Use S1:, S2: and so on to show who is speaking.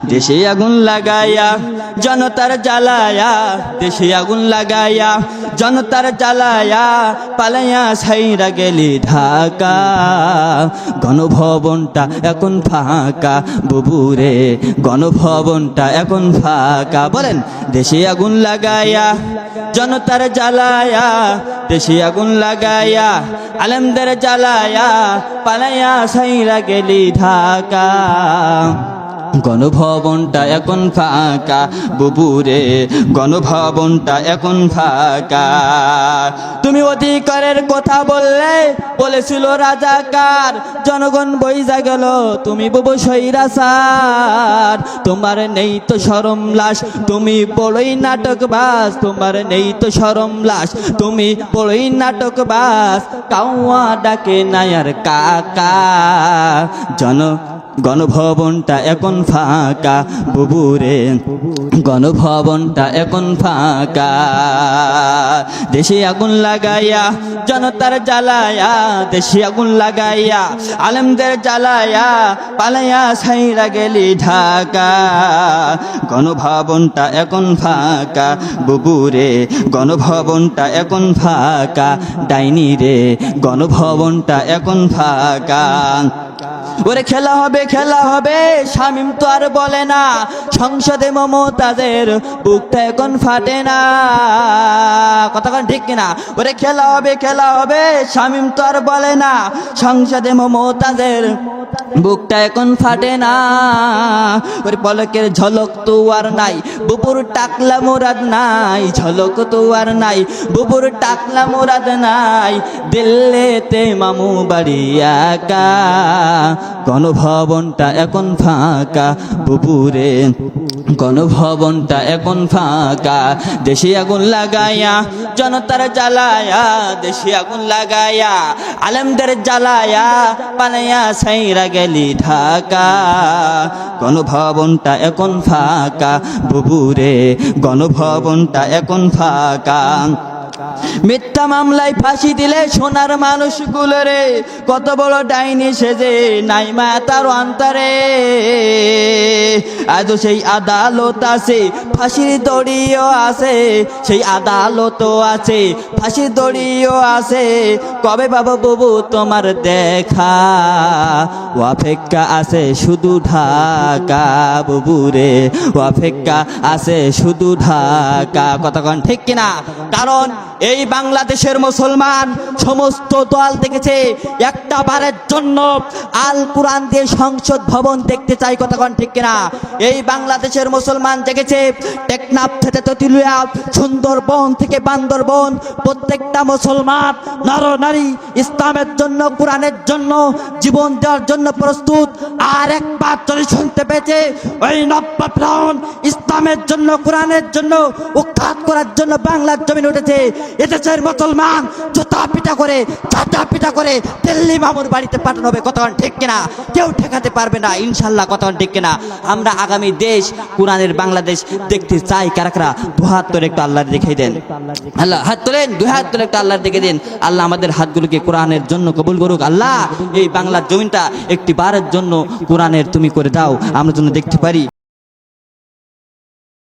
S1: দেশে আগুন লাগাইয়া জনতার জ্বালায়া, দেশে আগুন লাগাইয়া জনতার জ্বালায়া, পালাইয়া ছাইরা গেলি ঢাকা। গণভবনটা এখন ফাঁকা বুবুরে, গণভবনটা এখন ফাঁকা। বলেন, দেশে আগুন লাগাইয়া জনতার জ্বালায়া, দেশে আগুন লাগাইয়া আলেমদের জ্বালায়া, পালাইয়া ছাইরা গেলি ঢাকা। গণভবনটা এখন ফাঁকা বুবুরে, গণভবনটা এখন ফাঁকা। তুমি অধিকারের কথা বললে, বলেছিল রাজাকার, জনগণ বইজা গেল তুমি বুবু সৈরাচার। তোমার নেই তো শরম লাশ, তুমি বড়ই নাটকবাজ, তোমার নেই তো শরম লাশ, তুমি বড়ই নাটকবাজ। কাউয়া ডাকে নায়ার কাকা। গণভবনটা এখন ফাঁকা বুবুরে, গণভবনটা এখন ফাঁকা। দেশে আগুন লাগাইয়া জনতার জ্বালায়া, দেশে আগুন লাগাইয়া আলেমদের জ্বালায়া, পালাইয়া ছাইরা গেলি ঢাকা। গণভবনটা এখন ফাঁকা বুবুরে, গণভবনটা এখন ফাঁকা। ডাইনি রে, গণভবনটা এখন ফাঁকা। ওরে খেলা হবে, খেলা হবে, শামীম তো আর বলে না, সংসদে মমতাজের বুকটা এখন ফাটে না। কথা ঠিক কিনা? ওরে খেলা হবে, খেলা হবে, শামীম তো আর বলে না, সংসদে মমতাজের বুকটা এখন ফাটে না। ওরে পলকের ঝলক তো আর নাই, বুবুর টাকলা মুরাদ নাই, ঝলক তো আর নাই, বুবুর টাকলা মুরাদ নাই। দিল্লিতে মামু বাড়ি একা। গণভবনটা এখন ফাঁকা বুবুরে, গণভবনটা এখন ফাঁকা। দেশে আগুন লাগাইয়া জনতার জ্বালায়া, দেশে আগুন লাগাইয়া আলেমদের জ্বালায়া, পালাইয়া ছাইরা গেলি ঢাকা। গণভবনটা এখন ফাঁকা বুবুরে, গণভবনটা এখন ফাঁকা। মিথ্যা মামলায় ফাঁসি দিলে সোনার মানুষগুলো রে, কত বড় ডাইনি সেজে নাইমা তার অন্তরে। আজও সেই আদালত আছে, ফাঁসির দড়িও আছে, সেই আদালতও আছে, ফাঁসির দড়িও আছে। কবে বাবা বুবু তোমার দেখা, ও অপেক্ষা আছে শুধু ঢাকা বুবুরে, ও অপেক্ষা আছে শুধু ঢাকা। কতক্ষণ ঠিক কিনা? কারণ এই বাংলাদেশের মুসলমান সমস্ত দল দেখেছে একটা বারের জন্য আল কোরআন দিয়ে সংসদ ভবন দেখতে চাই। কতক্ষণ ঠিক কিনা? এই বাংলাদেশের মুসলমান দেখেছে টেকনাফ থেকে তেতুলিয়া, সুন্দরবন থেকে বান্দরবন, প্রত্যেকটা মুসলমান নর নারী ইসলামের জন্য, কোরআনের জন্য জীবন দেওয়ার জন্য প্রস্তুত। আর একবার যদি শুনতে পেয়েছে ওই নব্বই প্রাণ ইসলামের জন্য, কোরআনের জন্য উৎখাত করার জন্য বাংলার জমিন উঠেছে, এদেশের মুসলমান জুতা পিটা করে, চাটা পিটা করে দিল্লি মামুর বাড়িতে পাঠানো হবে। কতক্ষণ ঠিক কিনা? কেউ ঠেকাতে পারবে না ইনশাল্লাহ। কতক্ষণ ঠিক কিনা? আমরা আগামী দেশ কোরআনের বাংলাদেশ দেখতে চাই। কারা কারা দুহাত তোলে একটু আল্লাহর দেখিয়ে দেন। আল্লাহ হাত তোলেন, দুই হাত তোলে একটু আল্লাহর দেখে দেন। আল্লাহ আমাদের হাতগুলোকে কোরআনের জন্য কবুল করুক। আল্লাহ এই বাংলার জমিনটা একটি বারের জন্য কোরআনের তুমি করে দাও, আমরা যেন দেখতে পারি।